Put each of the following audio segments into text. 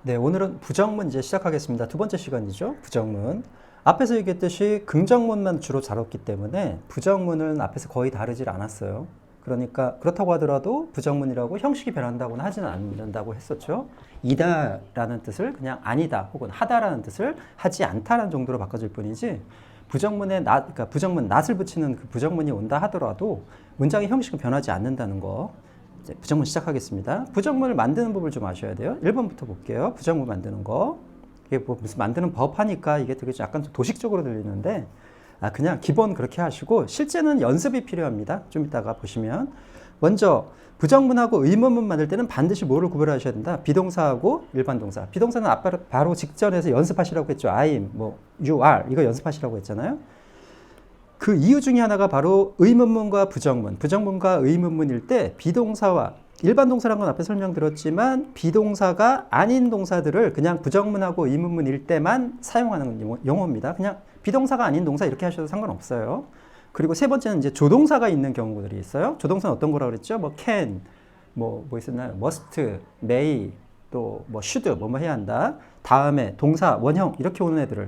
네, 오늘은 부정문 이제 시작하겠습니다. 두 번째 시간이죠. 부정문. 앞에서 얘기했듯이 긍정문만 주로 다뤘기 때문에 부정문은 앞에서 거의 다르질 않았어요. 그러니까 그렇다고 하더라도 부정문이라고 형식이 변한다고는 하지는 않는다고 했었죠. 이다라는 뜻을 그냥 아니다 혹은 하다라는 뜻을 하지 않다라는 정도로 바꿔줄 뿐이지 부정문에 그러니까 부정문 낫을 붙이는 그 부정문이 온다 하더라도 문장의 형식은 변하지 않는다는 거. 이제 부정문 시작하겠습니다. 부정문을 만드는 법을 좀 아셔야 돼요. 1번부터 볼게요. 부정문 만드는 거. 이게 뭐 무슨 만드는 법 하니까 이게 되게 약간 도식적으로 들리는데 그냥 기본 그렇게 하시고 실제는 연습이 필요합니다. 좀 이따가 보시면 먼저 부정문하고 의문문 만들 때는 반드시 뭐를 구별하셔야 된다. 비동사하고 일반 동사. 비동사는 바로 직전에서 연습하시라고 했죠. I'm, 뭐 you are 이거 연습하시라고 했잖아요. 그 이유 중에 하나가 바로 의문문과 부정문, 부정문과 의문문일 때 비동사와 일반 동사라는 건 앞에 설명드렸지만 비동사가 아닌 동사들을 그냥 부정문하고 의문문일 때만 사용하는 용어입니다. 그냥 비동사가 아닌 동사 이렇게 하셔도 상관없어요. 그리고 세 번째는 이제 조동사가 있는 경우들이 있어요. 조동사는 어떤 거라고 그랬죠? 뭐 can, 뭐 있었나요? must, may, 또 뭐 should, 뭐 해야 한다. 다음에 동사, 원형 이렇게 오는 애들을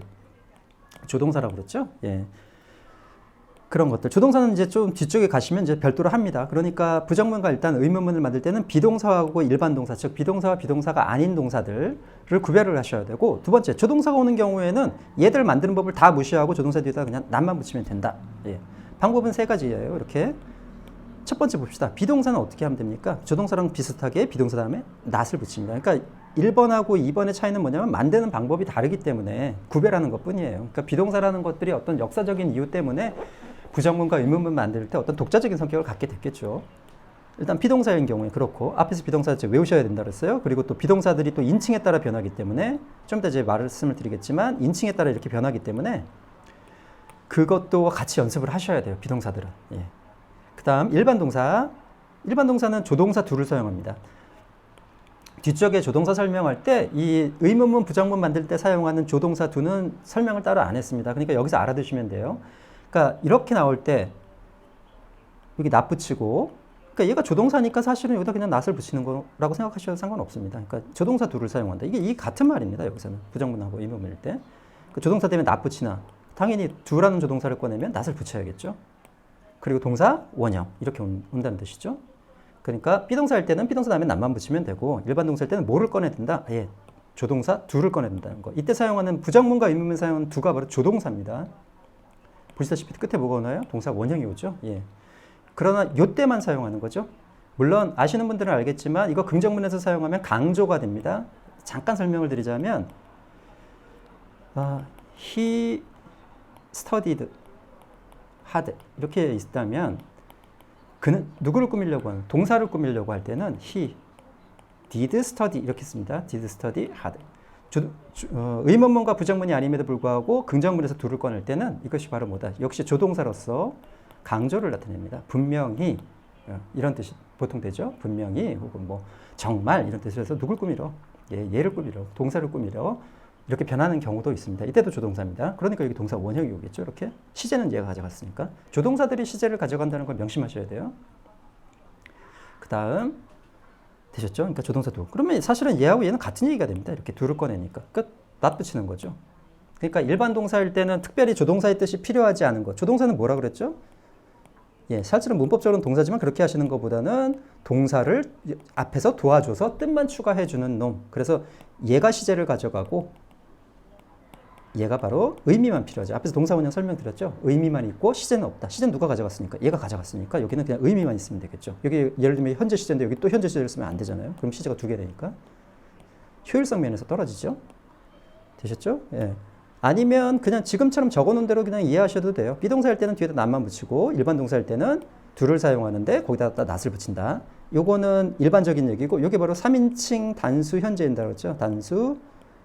조동사라고 그랬죠? 예. 그런 것들. 조동사는 이제 좀 뒤쪽에 가시면 이제 별도로 합니다. 그러니까 부정문과 일단 의문문을 만들 때는 비동사하고 일반 동사, 즉 비동사와 비동사가 아닌 동사들을 구별을 하셔야 되고 두 번째, 조동사가 오는 경우에는 얘들 만드는 법을 다 무시하고 조동사 뒤에다 그냥 낫만 붙이면 된다. 예. 방법은 세 가지예요. 이렇게. 첫 번째 봅시다. 비동사는 어떻게 하면 됩니까? 조동사랑 비슷하게 비동사 다음에 낫을 붙입니다. 그러니까 1번하고 2번의 차이는 뭐냐면 만드는 방법이 다르기 때문에 구별하는 것 뿐이에요. 그러니까 비동사라는 것들이 어떤 역사적인 이유 때문에 부정문과 의문문 만들 때 어떤 독자적인 성격을 갖게 됐겠죠. 일단 비동사인 경우에 그렇고 앞에서 비동사 외우셔야 된다 그랬어요. 그리고 또 비동사들이 또 인칭에 따라 변하기 때문에 좀 이따 이제 말씀을 드리겠지만 인칭에 따라 이렇게 변하기 때문에 그것도 같이 연습을 하셔야 돼요. 비동사들은. 예. 그 다음 일반 동사. 일반 동사는 조동사 둘을 사용합니다. 뒤쪽에 조동사 설명할 때 이 의문문, 부정문 만들 때 사용하는 조동사 두는 설명을 따로 안 했습니다. 그러니까 여기서 알아두시면 돼요. 그러니까 이렇게 나올 때 여기 낫 붙이고 그러니까 얘가 조동사니까 사실은 여기다 그냥 낫을 붙이는 거라고 생각하셔도 상관없습니다. 그러니까 조동사 둘을 사용한다. 이게 같은 말입니다. 여기서는 부정문하고 의문문일 때. 그 조동사 때문에 낫 붙이나 당연히 두라는 조동사를 꺼내면 낫을 붙여야겠죠. 그리고 동사 원형 이렇게 온다는 뜻이죠. 그러니까 비동사일 때는 비동사 다음에 낫만 붙이면 되고 일반 동사일 때는 뭐를 꺼내야 된다? 예, 조동사 두를 꺼내야 된다는 거. 이때 사용하는 부정문과 의문문 사용하는 두가 바로 조동사입니다. 보시다시피 끝에 뭐가 오나요? 동사 원형이 오죠. 예. 그러나 요때만 사용하는 거죠. 물론 아시는 분들은 알겠지만 이거 긍정문에서 사용하면 강조가 됩니다. 잠깐 설명을 드리자면 he studied hard 이렇게 있다면 그는 누구를 꾸미려고 하는 동사를 꾸미려고 할 때는 he did study 이렇게 씁니다. did study hard. 의문문과 부정문이 아님에도 불구하고 긍정문에서 두를 꺼낼 때는 이것이 바로 뭐다? 역시 조동사로서 강조를 나타냅니다. 분명히 이런 뜻이 보통 되죠. 분명히 혹은 뭐 정말 이런 뜻에서 누굴 꾸미러? 얘를 꾸미러, 동사를 꾸미러 이렇게 변하는 경우도 있습니다. 이때도 조동사입니다. 그러니까 여기 동사 원형이 오겠죠. 이렇게 시제는 얘가 가져갔으니까 조동사들이 시제를 가져간다는 걸 명심하셔야 돼요. 그 다음 되셨죠? 그러니까 조동사 두. 그러면 사실은 얘하고 얘는 같은 얘기가 됩니다. 이렇게 두를 꺼내니까. 끝. 낫 붙이는 거죠. 그러니까 일반 동사일 때는 특별히 조동사의 뜻이 필요하지 않은 것. 조동사는 뭐라 그랬죠? 예, 실제로 문법적으로는 동사지만 그렇게 하시는 것보다는 동사를 앞에서 도와줘서 뜻만 추가해주는 놈. 그래서 얘가 시제를 가져가고 얘가 바로 의미만 필요하죠. 앞에서 동사 원형 설명드렸죠. 의미만 있고 시제는 없다. 시제는 누가 가져갔으니까? 얘가 가져갔으니까 여기는 그냥 의미만 있으면 되겠죠. 여기 예를 들면 현재 시제인데 여기 또 현재 시제를 쓰면 안 되잖아요. 그럼 시제가 두 개 되니까 효율성 면에서 떨어지죠. 되셨죠? 예. 아니면 그냥 지금처럼 적어놓은 대로 그냥 이해하셔도 돼요. 비동사일 때는 뒤에다 낫만 붙이고 일반 동사일 때는 두를 사용하는데 거기다 낫을 붙인다. 요거는 일반적인 얘기고 요게 바로 3인칭 단수 현재인다 그랬죠. 단수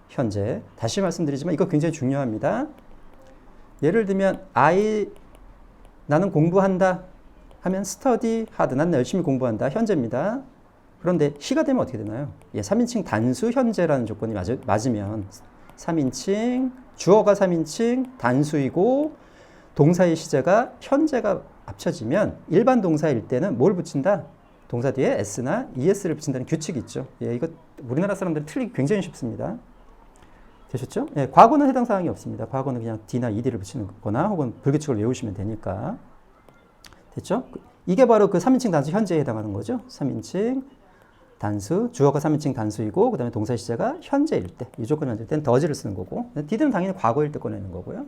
현재. 다시 말씀드리지만 이거 굉장히 중요합니다. 예를 들면 나는 공부한다 하면 study hard. 나는 열심히 공부한다. 현재입니다. 그런데 he가 되면 어떻게 되나요? 3인칭 단수 현재라는 조건이 맞으면 3인칭 주어가 3인칭 단수이고 동사의 시제가 현재가 합쳐지면 일반 동사일 때는 뭘 붙인다? 동사 뒤에 s나 es를 붙인다는 규칙이 있죠. 예, 이거 우리나라 사람들은 틀리기 굉장히 쉽습니다. 되셨죠? 예, 과거는 해당 사항이 없습니다. 과거는 그냥 d나 ed를 붙이는 거나 혹은 불규칙을 외우시면 되니까. 됐죠? 이게 바로 그 3인칭 단수 현재에 해당하는 거죠. 3인칭 단수, 주어가 3인칭 단수이고 그 다음에 동사 시제가 현재일 때, 이 조건을 만들 때는 does를 쓰는 거고, did는 당연히 과거일 때 꺼내는 거고요.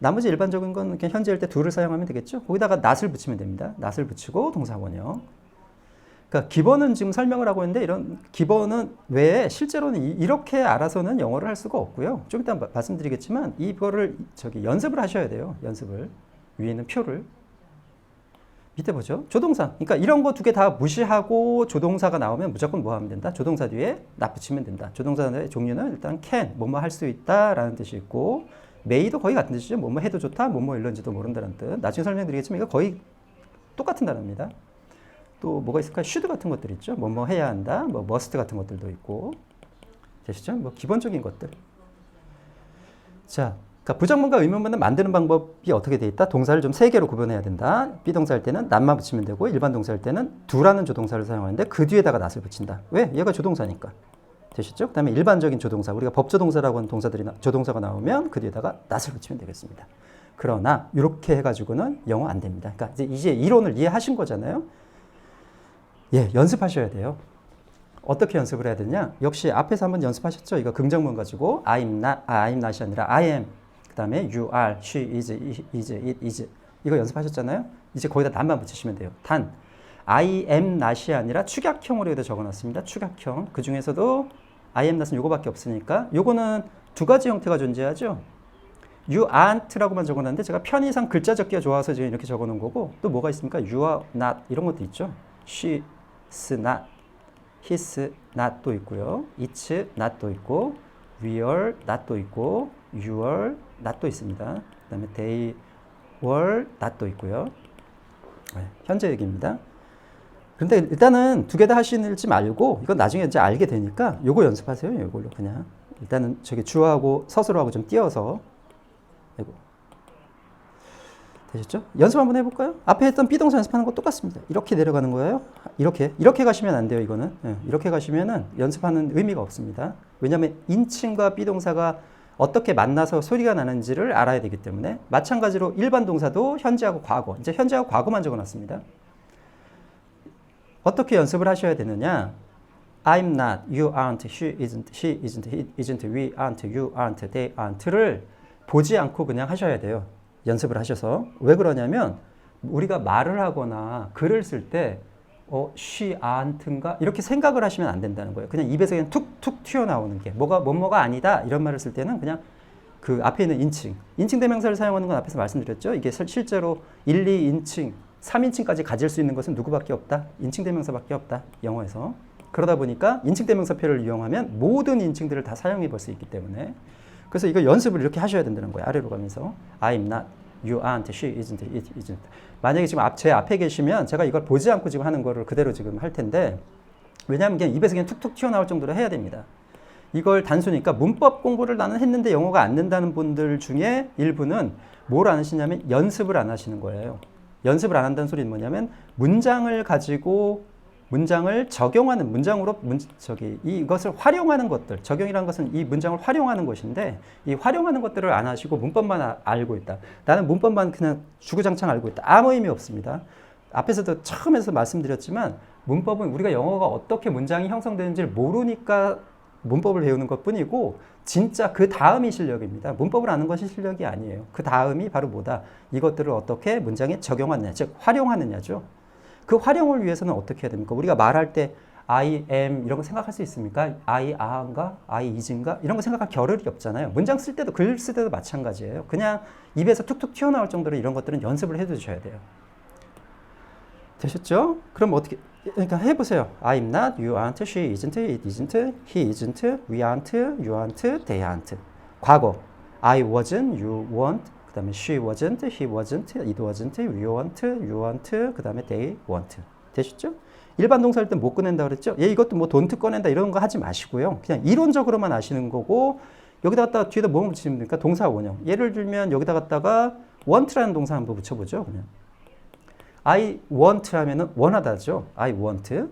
나머지 일반적인 건 그냥 현재일 때 do를 사용하면 되겠죠. 거기다가 not을 붙이면 됩니다. not을 붙이고 동사 원형. 그러니까 기본은 지금 설명을 하고 있는데 이런 기본은 외에 실제로는 이렇게 알아서는 영어를 할 수가 없고요. 좀 이따 말씀드리겠지만 이거를 연습을 하셔야 돼요. 연습을. 위에 있는 표를. 밑에 보죠. 조동사. 그러니까 이런 거 두 개 다 무시하고 조동사가 나오면 무조건 뭐 하면 된다? 조동사 뒤에 not 붙이면 된다. 조동사의 종류는 일단 can, 뭐뭐 할 수 있다 라는 뜻이 있고 may도 거의 같은 뜻이죠. 뭐뭐 해도 좋다, 뭐뭐 일런지도 모른다는 뜻. 나중에 설명드리겠지만 이거 거의 똑같은 단어입니다. 또 뭐가 있을까요? should 같은 것들 있죠. 뭐뭐 해야 한다, 뭐 must 같은 것들도 있고. 되시죠? 뭐 기본적인 것들. 자, 그러니까 부정문과 의문문은 만드는 방법이 어떻게 돼 있다? 동사를 좀 세 개로 구분해야 된다. 비동사 할 때는 not만 붙이면 되고 일반 동사 할 때는 do라는 조동사를 사용하는데 그 뒤에다가 not을 붙인다. 왜? 얘가 조동사니까. 되셨죠? 그 다음에 일반적인 조동사, 우리가 법조동사라고 하는 조동사가 나오면 그 뒤에다가 not을 붙이면 되겠습니다. 그러나 이렇게 해가지고는 영어 안 됩니다. 그러니까 이제 이론을 이해하신 거잖아요. 예, 연습하셔야 돼요. 어떻게 연습을 해야 되냐? 역시 앞에서 한번 연습하셨죠? 이거 긍정문 가지고 I'm not이 아니라 I am. 그 다음에 you are, she is, it is. 이거 연습하셨잖아요? 이제 거기다 단만 붙이시면 돼요. 단. I am not이 아니라 축약형으로 여기다 적어놨습니다. 축약형. 그 중에서도 I am not은 요거밖에 없으니까 요거는 두 가지 형태가 존재하죠. You aren't라고만 적어놨는데 제가 편의상 글자 적기가 좋아서 지금 이렇게 적어놓은 거고 또 뭐가 있습니까? You are not 이런 것도 있죠. She is not, his not도 있고요. it's not도 있고 we are not도 있고 you are not도 있습니다. 그 다음에 they were not도 있고요. 네, 현재 얘기입니다. 그런데 일단은 두 개 다 하시지 말고 이건 나중에 이제 알게 되니까 요거 연습하세요. 이걸로 그냥 일단은 주어하고 서술어하고 좀 띄어서 이거 되셨죠? 연습 한번 해볼까요? 앞에 했던 비동사 연습하는 거 똑같습니다. 이렇게 내려가는 거예요. 이렇게 가시면 안 돼요. 이거는 이렇게 가시면은 연습하는 의미가 없습니다. 왜냐하면 인칭과 비동사가 어떻게 만나서 소리가 나는지를 알아야 되기 때문에 마찬가지로 일반 동사도 현재하고 과거, 이제 현재하고 과거만 적어놨습니다. 어떻게 연습을 하셔야 되느냐? I'm not, you aren't, she isn't, he isn't, we aren't, you aren't, they aren't를 보지 않고 그냥 하셔야 돼요. 연습을 하셔서. 왜 그러냐면 우리가 말을 하거나 글을 쓸 때 she aren't인가 이렇게 생각을 하시면 안 된다는 거예요. 그냥 입에서 그냥 툭툭 튀어나오는 게 뭐가 아니다 이런 말을 쓸 때는 그냥 그 앞에 있는 인칭 대명사를 사용하는 건 앞에서 말씀드렸죠. 이게 실제로 1, 2인칭 3인칭까지 가질 수 있는 것은 누구밖에 없다? 인칭 대명사밖에 없다. 영어에서. 그러다 보니까 인칭 대명사표를 이용하면 모든 인칭들을 다 사용해 볼 수 있기 때문에 그래서 이거 연습을 이렇게 하셔야 된다는 거예요. 아래로 가면서 I'm not, you aren't, she isn't, it isn't. 만약에 지금 제 앞에 계시면 제가 이걸 보지 않고 지금 하는 거를 그대로 지금 할 텐데 왜냐하면 그냥 입에서 그냥 툭툭 튀어나올 정도로 해야 됩니다. 이걸 단순히니까 문법 공부를 나는 했는데 영어가 안 된다는 분들 중에 일부는 뭘 안 하시냐면 연습을 안 하시는 거예요. 연습을 안 한다는 소리는 뭐냐면 문장을 가지고 문장을 적용하는 문장으로 이것을 활용하는 것들 적용이라는 것은 이 문장을 활용하는 것인데 이 활용하는 것들을 안 하시고 문법만 알고 있다. 나는 문법만 그냥 주구장창 알고 있다. 아무 의미 없습니다. 앞에서도 처음에서 말씀드렸지만 문법은 우리가 영어가 어떻게 문장이 형성되는지를 모르니까 문법을 배우는 것뿐이고 진짜 그 다음이 실력입니다. 문법을 아는 것이 실력이 아니에요. 그 다음이 바로 뭐다? 이것들을 어떻게 문장에 적용하느냐, 즉 활용하느냐죠. 그 활용을 위해서는 어떻게 해야 됩니까? 우리가 말할 때 I am 이런 거 생각할 수 있습니까? I are인가? I is인가? 이런 거 생각할 겨를이 없잖아요. 문장 쓸 때도 글 쓸 때도 마찬가지예요. 그냥 입에서 툭툭 튀어나올 정도로 이런 것들은 연습을 해 두셔야 돼요. 되셨죠? 그럼 어떻게 그러니까 해보세요. I'm not, you aren't, she isn't, it isn't, he isn't, we aren't, you aren't, they aren't. 과거 I wasn't, you weren't, 그 다음에 she wasn't, he wasn't, it wasn't, we weren't, you weren't, 그 다음에 they weren't. 되셨죠? 일반 동사 할 때 못 꺼낸다 그랬죠? 이것도 뭐 don't 꺼낸다 이런 거 하지 마시고요. 그냥 이론적으로만 아시는 거고 여기다 갖다가 뒤에다 뭐 붙이면 됩니까? 동사 원형. 예를 들면 여기다 갖다가 want라는 동사 한번 붙여보죠. 그냥. I want 하면은 원하다죠. I want.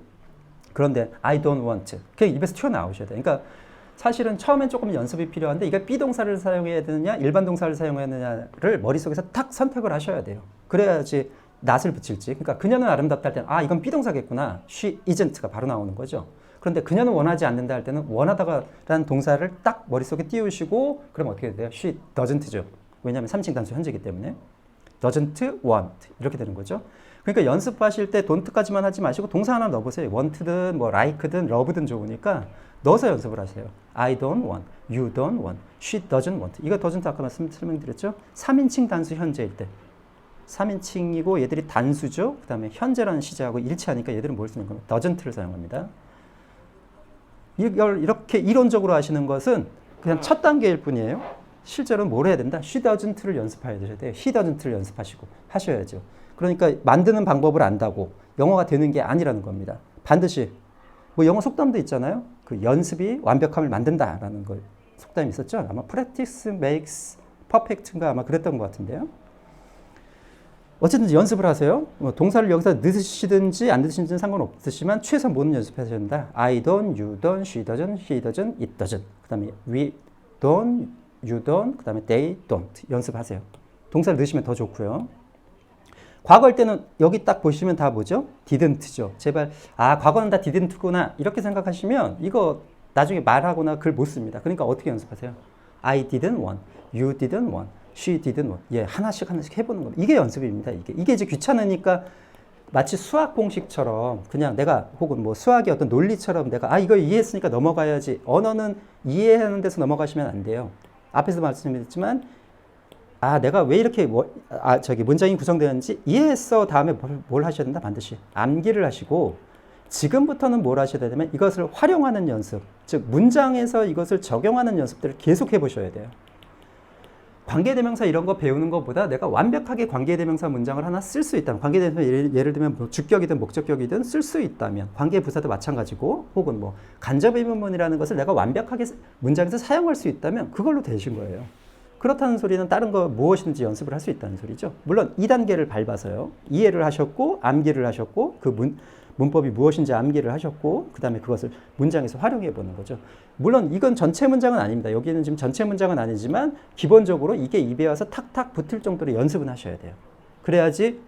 그런데 I don't want. 그게 입에서 튀어나오셔야 돼요. 그러니까 사실은 처음엔 조금 연습이 필요한데 이게 비동사를 사용해야 되느냐 일반 동사를 사용해야 되느냐를 머릿속에서 탁 선택을 하셔야 돼요. 그래야지 not을 붙일지. 그러니까 그녀는 아름답다 할 때는 아 이건 비동사겠구나. She isn't가 바로 나오는 거죠. 그런데 그녀는 원하지 않는다 할 때는 원하다라는 동사를 딱 머릿속에 띄우시고 그럼 어떻게 돼요? She doesn't죠. 왜냐하면 3층 단수 현재이기 때문에 doesn't want 이렇게 되는 거죠. 그러니까 연습하실 때 don't까지만 하지 마시고 동사 하나 넣어보세요. want든 뭐 like든 love든 좋으니까 넣어서 연습을 하세요. I don't want, you don't want, she doesn't want. 이거 doesn't 아까 설명드렸죠? 3인칭 단수 현재일 때 3인칭이고 얘들이 단수죠. 그 다음에 현재라는 시제하고 일치하니까 얘들은 뭘 쓰는 겁니까? doesn't를 사용합니다. 이걸 이렇게 이론적으로 하시는 것은 그냥 첫 단계일 뿐이에요. 실제로는 뭘 해야 된다? She doesn't를 연습해야 돼요. He doesn't를 연습하시고 하셔야죠. 그러니까 만드는 방법을 안다고 영어가 되는 게 아니라는 겁니다. 반드시 뭐 영어 속담도 있잖아요. 그 연습이 완벽함을 만든다라는 거 속담이 있었죠. 아마 practice makes perfect인가 아마 그랬던 것 같은데요. 어쨌든 연습을 하세요. 뭐 동사를 여기서 넣으시든지 안 넣으시든지 상관없으시만 최소 뭐는 연습하셔야 된다. I don't, you don't, she doesn't, he doesn't, it doesn't. 그 다음에 we don't, you don't, 그 다음에 they don't. 연습하세요. 동사를 넣으시면 더 좋고요. 과거일 때는 여기 딱 보시면 다 뭐죠? didn't죠. 제발 아 과거는 다 didn't구나 이렇게 생각하시면 이거 나중에 말하거나 글 못 씁니다. 그러니까 어떻게 연습하세요? I didn't want, you didn't want, she didn't want. 예, 하나씩 해보는 겁니다. 이게 연습입니다. 이게 이제 귀찮으니까 마치 수학 공식처럼 그냥 내가 혹은 뭐 수학의 어떤 논리처럼 내가 아 이거 이해했으니까 넘어가야지. 언어는 이해하는 데서 넘어가시면 안 돼요. 앞에서 말씀드렸지만 아 내가 왜 이렇게 문장이 구성되었는지 이해했어. 다음에 뭘 하셔야 된다? 반드시 암기를 하시고 지금부터는 뭘 하셔야 되냐면 이것을 활용하는 연습, 즉 문장에서 이것을 적용하는 연습들을 계속 해보셔야 돼요. 관계대명사 이런 거 배우는 것보다 내가 완벽하게 관계대명사 문장을 하나 쓸 수 있다면 관계대명사 예를 들면 뭐 주격이든 목적격이든 쓸 수 있다면 관계부사도 마찬가지고 혹은 뭐 간접의문문이라는 것을 내가 완벽하게 문장에서 사용할 수 있다면 그걸로 되신 거예요. 그렇다는 소리는 다른 거 무엇이든지 연습을 할 수 있다는 소리죠. 물론 2단계를 밟아서요. 이해를 하셨고 암기를 하셨고 그 문법이 무엇인지 암기를 하셨고 그 다음에 그것을 문장에서 활용해 보는 거죠. 물론 이건 전체 문장은 아닙니다. 여기는 지금 전체 문장은 아니지만 기본적으로 이게 입에 와서 탁탁 붙을 정도로 연습은 하셔야 돼요. 그래야지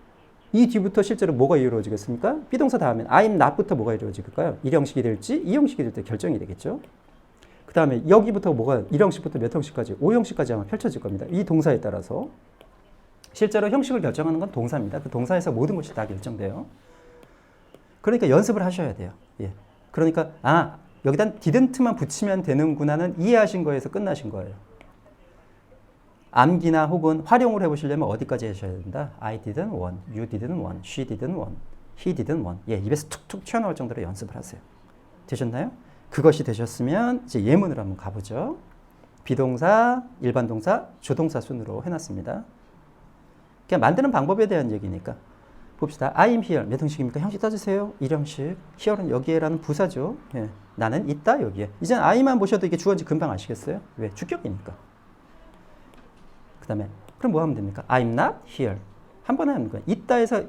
이 뒤부터 실제로 뭐가 이루어지겠습니까? 비동사 다음엔 I'm not부터 뭐가 이루어질까요? 1형식이 될지 2형식이 될 때 결정이 되겠죠. 그 다음에 여기부터 뭐가 1형식부터 몇 형식까지 5형식까지 아마 펼쳐질 겁니다. 이 동사에 따라서 실제로 형식을 결정하는 건 동사입니다. 그 동사에서 모든 것이 다 결정돼요. 그러니까 연습을 하셔야 돼요. 예. 그러니까 아 여기다 didn't만 붙이면 되는구나는 이해하신 거에서 끝나신 거예요. 암기나 혹은 활용을 해보시려면 어디까지 하셔야 된다? I didn't want, you didn't want, she didn't want, he didn't want. 예, 입에서 툭툭 튀어나올 정도로 연습을 하세요. 되셨나요? 그것이 되셨으면 이제 예문으로 한번 가보죠. 비동사, 일반 동사, 조동사 순으로 해놨습니다. 그냥 만드는 방법에 대한 얘기니까. 봅시다. I'm here. 몇 형식입니까? 형식 따주세요. 1형식. here는 여기에라는 부사죠. 예. 나는 있다 여기에. 이제는 I만 보셔도 이게 주어인지 금방 아시겠어요? 왜? 주격이니까. 그 다음에 그럼 뭐 하면 됩니까? I'm not here. 한 번에 하는 거예요. 있다에서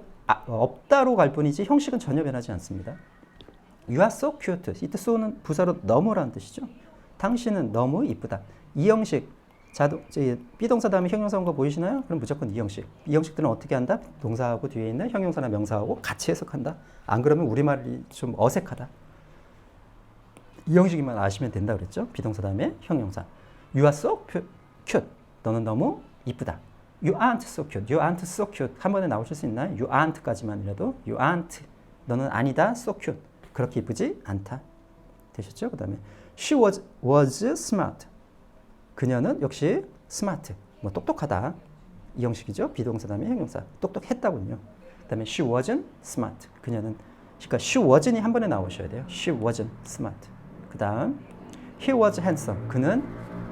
없다로 갈 뿐이지 형식은 전혀 변하지 않습니다. You are so cute. 이때 so는 부사로 너무라는 뜻이죠. 당신은 너무 이쁘다. 이 형식. 비동사 다음에 형용사 온 거 보이시나요? 그럼 무조건 이 형식. 이 형식들은 어떻게 한다? 동사하고 뒤에 있는 형용사나 명사하고 같이 해석한다. 안 그러면 우리말이 좀 어색하다. 이 형식만 아시면 된다 그랬죠? 비동사 다음에 형용사. You are so cute. 너는 너무 이쁘다. You aren't so cute. You aren't so cute. 한 번에 나오실 수 있나요? You aren't까지만이라도 You aren't. 너는 아니다. So cute. 그렇게 이쁘지 않다. 되셨죠? 그 다음에 She was smart. 그녀는 역시 스마트, 뭐 똑똑하다. 이 형식이죠. 비동사 다음에 형용사. 똑똑했다군요. 그 다음에 she wasn't smart. 그녀는, 그러니까 she wasn't이 한 번에 나오셔야 돼요. she wasn't smart. 그 다음 he was handsome. 그는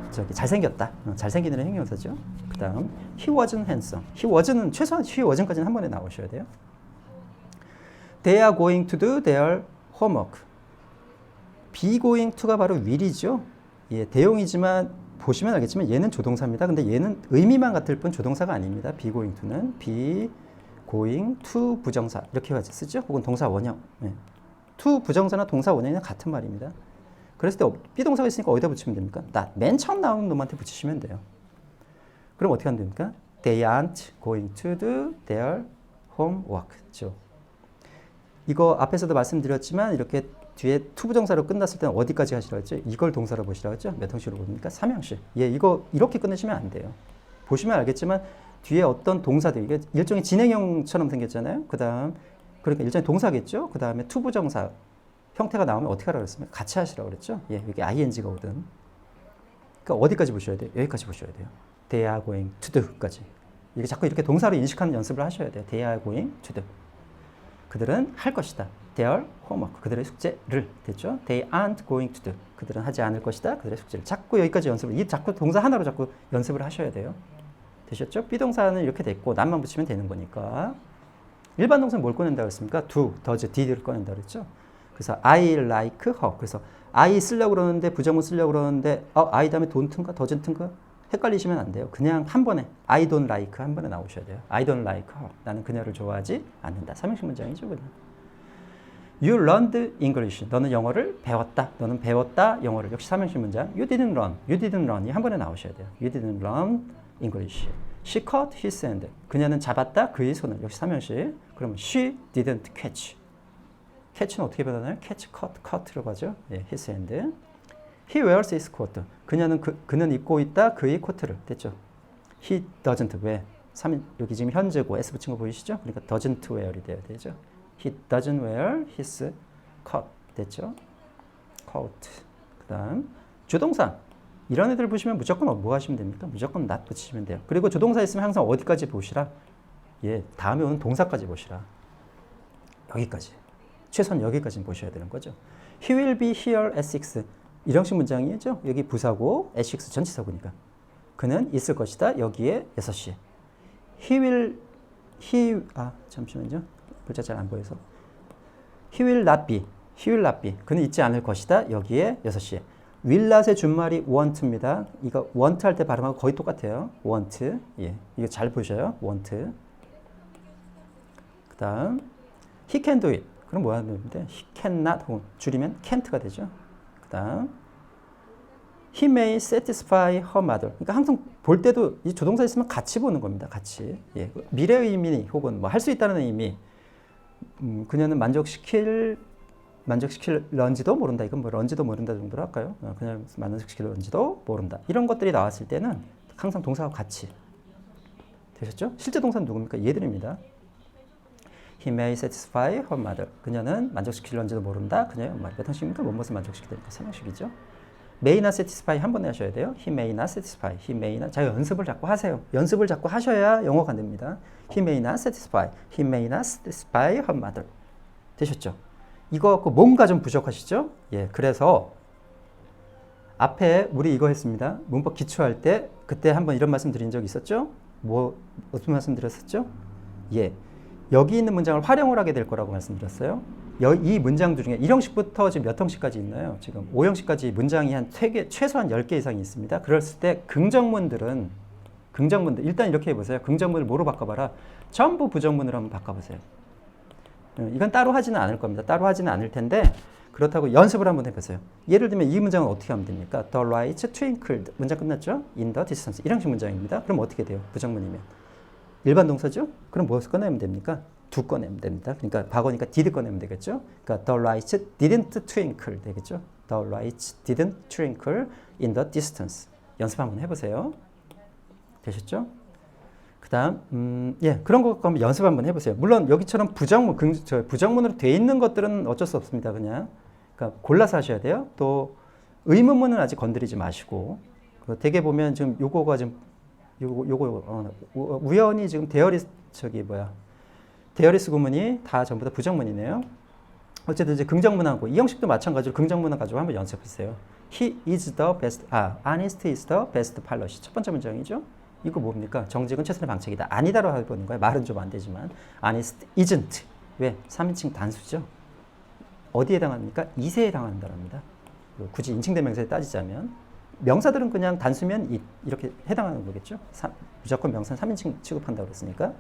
잘생겼다. 잘생긴 애는 형용사죠. 그 다음 he wasn't handsome. he wasn't은 최소한 he wasn't까지는 한 번에 나오셔야 돼요. They are going to do their homework. be going to가 바로 will이죠. 예, 대용이지만 보시면 알겠지만 얘는 조동사입니다. 근데 얘는 의미만 같을 뿐 조동사가 아닙니다. be going to는 be going to 부정사 이렇게 같이 쓰죠. 혹은 동사 원형. 예. to 부정사나 동사 원형은 같은 말입니다. 그랬을 때 비동사가 있으니까 어디다 붙이면 됩니까? not. 맨 처음 나오는 놈한테 붙이시면 돼요. 그럼 어떻게 하면 됩니까? They aren't going to do their homework죠. 이거 앞에서도 말씀드렸지만 이렇게 뒤에 to 부정사로 끝났을 때는 어디까지 하시라고 했죠? 이걸 동사로 보시라고 했죠? 몇 형식으로 봅니까? 3형식. 예, 이거 이렇게 끝내시면 안 돼요. 보시면 알겠지만 뒤에 어떤 동사들, 이게 일종의 진행형처럼 생겼잖아요. 그러니까 일종의 동사겠죠. 그 다음에 to 부정사 형태가 나오면 어떻게 하라고 그랬습니까? 같이 하시라고 그랬죠. 예, 이게 ing가 오든. 그러니까 어디까지 보셔야 돼요? 여기까지 보셔야 돼요. They are going to do까지. 이게 자꾸 이렇게 동사로 인식하는 연습을 하셔야 돼요. They are going to do. 그들은 할 것이다. Their homework. 그들의 숙제를. 됐죠? They aren't going to do. 그들은 하지 않을 것이다. 그들의 숙제를. 자꾸 여기까지 연습을. 이 자꾸 동사 하나로 자꾸 연습을 하셔야 돼요. 되셨죠? 비동사는 이렇게 됐고 남만 붙이면 되는 거니까. 일반 동사는 뭘 꺼낸다고 했습니까? do, does, did를 꺼낸다고 그랬죠? 그래서 I like her. 그래서 I 쓰려고 그러는데 부정문 쓰려고 그러는데 I 다음에 don't인가 doesn't인가 헷갈리시면 안 돼요. 그냥 한 번에 I don't like 한 번에 나오셔야 돼요. I don't like her. 나는 그녀를 좋아하지 않는다. 3형식 문장이죠. 그냥. You learned English. 너는 영어를 배웠다. 너는 배웠다. 영어를. 역시 3형식 문장. You didn't run. You didn't run. 이 한 번에 나오셔야 돼요. You didn't run English. She caught his hand. 그녀는 잡았다. 그의 손을. 역시 3형식. 그러면 she didn't catch. catch는 어떻게 변하나요? catch, cut로 가죠. 예, his hand. He wears his coat. 그는 입고 있다. 그의 코트를. 됐죠? He doesn't. 왜? 여기 지금 현재고 S 붙인 거 보이시죠? 그러니까 doesn't wear이 돼야 되죠. He doesn't wear his coat. 됐죠? coat. 그 다음 주동사. 이런 애들 보시면 무조건 뭐 하시면 됩니까? 무조건 not 붙이시면 돼요. 그리고 조동사 있으면 항상 어디까지 보시라? 예, 다음에 오는 동사까지 보시라. 여기까지. 최소한 여기까지는 보셔야 되는 거죠. He will be here at 6. 일형식 문장이죠. 여기 부사고 at 6 전치사고니까. 그는 있을 것이다. 여기에 6시에. 잠시만요. 글자 잘 안 보여서. He will not be. 그는 있지 않을 것이다. 여기에 6시에. will not의 준말이 want입니다. 이거 want 할 때 발음하고 거의 똑같아요. want. 예. 이거 잘 보셔요. want. 그 다음 he can do it. 그럼 뭐 하는 겁니까? he cannot 줄이면 can't가 되죠. 그 다음 he may satisfy her mother. 그러니까 항상 볼 때도 이 조동사 있으면 같이 보는 겁니다. 같이. 예. 미래의 의미 혹은 뭐 할 수 있다는 의미. 그녀는 만족시킬런지도 모른다. 이건 뭐 런지도 모른다 정도로 할까요? 그냥 만족시킬런지도 모른다. 이런 것들이 나왔을 때는 항상 동사와 같이. 되셨죠? 실제 동사는 누굽니까? 얘들입니다. He may satisfy her mother. 그녀는 만족시킬런지도 모른다. 그녀의 엄마. 몇 형식입니까? 무엇을 만족시키니까 3형식이죠. may not satisfy 한 번에 하셔야 돼요. He may not satisfy. He may not. 자, 연습을 자꾸 하세요. 연습을 자꾸 하셔야 영어가 됩니다. He may not satisfy. He may not satisfy her mother. 되셨죠? 이거 갖고 뭔가 좀 부족하시죠? 예, 그래서 앞에 우리 이거 했습니다. 문법 기초할 때 그때 한번 이런 말씀 드린 적 있었죠? 어떤 말씀 드렸었죠? 예, 여기 있는 문장을 활용을 하게 될 거라고 말씀드렸어요. 이 문장들 중에 1형식부터 지금 몇 형식까지 있나요? 지금 5형식까지 문장이 한 3개, 최소한 10개 이상이 있습니다. 그랬을 때 긍정문들 일단 이렇게 해보세요. 긍정문을 뭐로 바꿔봐라? 전부 부정문으로 한번 바꿔보세요. 이건 따로 하지는 않을 겁니다. 따로 하지는 않을 텐데 그렇다고 연습을 한번 해보세요. 예를 들면 이 문장은 어떻게 하면 됩니까? The lights twinkled. 문장 끝났죠? In the distance. 1형식 문장입니다. 그럼 어떻게 돼요? 부정문이면. 일반 동사죠? 그럼 무엇을 꺼내면 됩니까? do 꺼내면 됩니다. 그러니까 과거니까 did 꺼내면 되겠죠? 그러니까 the lights didn't twinkle 되겠죠? The lights didn't twinkle in the distance. 연습 한번 해보세요. 되셨죠? 그 다음, 예, 그런 거 한번 연습 한번 해보세요. 물론 여기처럼 부정문으로 돼 있는 것들은 어쩔 수 없습니다. 그냥. 그러니까 골라서 하셔야 돼요. 또 의문문은 아직 건드리지 마시고. 되게 보면 지금 요거가 지금 우연히 지금 데어리스 구문이 다 전부 다 부정문이네요. 어쨌든 이제 긍정문하고 이 형식도 마찬가지로 긍정문을 가지고 한번 연습했어요. He is the best. honest is the best pilot. 첫 번째 문장이죠. 이거 뭡니까? 정직은 최선의 방책이다. 아니다로 해보는 거예요. 말은 좀 안 되지만. honest isn't. 왜? 3인칭 단수죠. 어디에 해당합니까? 이세에 해당한다랍니다. 굳이 인칭대명사에 따지자면. 명사들은 그냥 단수면 이렇게 해당하는 거겠죠. 무조건 명사는 3인칭 취급한다고 그랬으니까.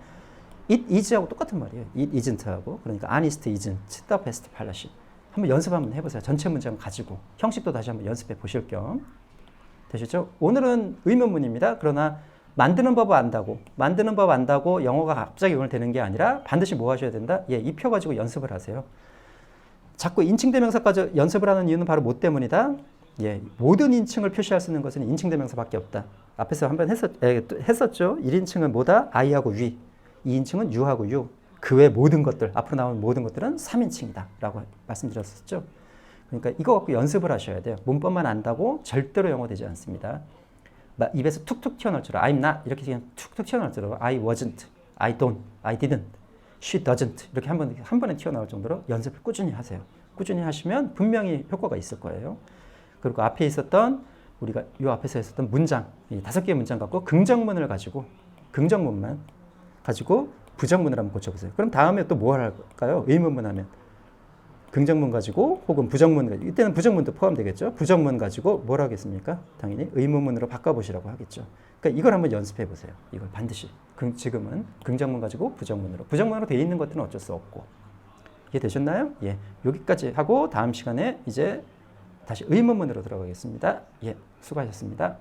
it is하고 똑같은 말이에요. it isn't하고. 그러니까 honest isn't the best policy. 한번 연습 한번 해보세요. 전체 문장 가지고. 형식도 다시 한번 연습해 보실 겸. 되시죠? 오늘은 의문문입니다. 그러나 만드는 법 안다고, 만드는 법 안다고 영어가 갑자기 오늘 되는 게 아니라 반드시 뭐 하셔야 된다? 예, 이 표 가지고 연습을 하세요. 자꾸 인칭대명사까지 연습을 하는 이유는 바로 뭐 때문이다? 예, 모든 인칭을 표시할 수 있는 것은 인칭대명사밖에 없다. 앞에서 한번 했었죠. 1인칭은 뭐다? I하고 we. 2인칭은 you하고 you. 그 외 모든 것들, 앞으로 나오는 모든 것들은 3인칭이다. 라고 말씀드렸었죠. 그러니까 이거 갖고 연습을 하셔야 돼요. 문법만 안다고 절대로 영어 되지 않습니다. 입에서 툭툭 튀어나올 줄 알아. I'm not. 이렇게 그냥 툭툭 튀어나올 줄 알아. I wasn't. I don't. I didn't. She doesn't. 이렇게 한 번에 튀어나올 정도로 연습을 꾸준히 하세요. 꾸준히 하시면 분명히 효과가 있을 거예요. 그리고 앞에 있었던 우리가 이 앞에서 했었던 문장, 이 5개의 문장 갖고 긍정문을 가지고 긍정문만 가지고 부정문을 한번 고쳐보세요. 그럼 다음에 또 뭘 할까요? 의문문 하면 긍정문 가지고 혹은 부정문 가지고 이때는 부정문도 포함되겠죠. 부정문 가지고 뭘 하겠습니까? 당연히 의문문으로 바꿔보시라고 하겠죠. 그러니까 이걸 한번 연습해 보세요. 이걸 반드시. 지금은 긍정문 가지고 부정문으로 되어 있는 것들은 어쩔 수 없고. 이해되셨나요? 예, 여기까지 하고 다음 시간에 이제 다시 의문문으로 들어가겠습니다. 예, 수고하셨습니다.